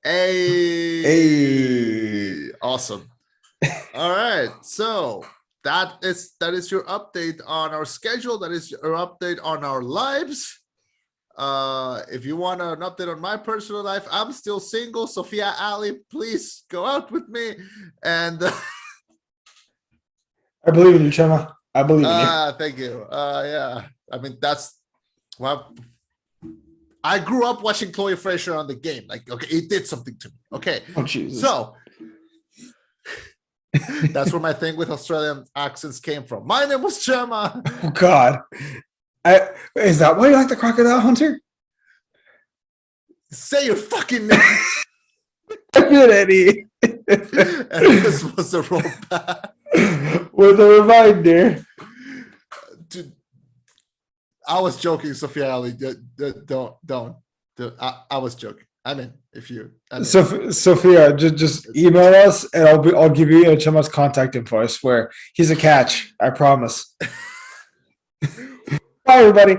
Hey. Awesome. All right, so that is your update on our schedule. That is your update on our lives. If you want an update on my personal life, I'm still single. Sophia Ali, please go out with me. And I believe in you, Chema. I believe in you. Thank you. Yeah, I mean I grew up watching Chloe Fraser on the game. Like, okay, it did something to me. Okay, oh Jesus. So. That's where my thing with Australian accents came from. My name was Chema. Oh God, is that why you like the Crocodile Hunter? Say your fucking name. Eddie. And this was a rollback with a reminder. Dude, I was joking, Sophia Ali. Don't. I was joking. I mean, if you, Sophia, just email us, and I'll give you Chema's contact info. I swear, he's a catch. I promise. Bye, everybody.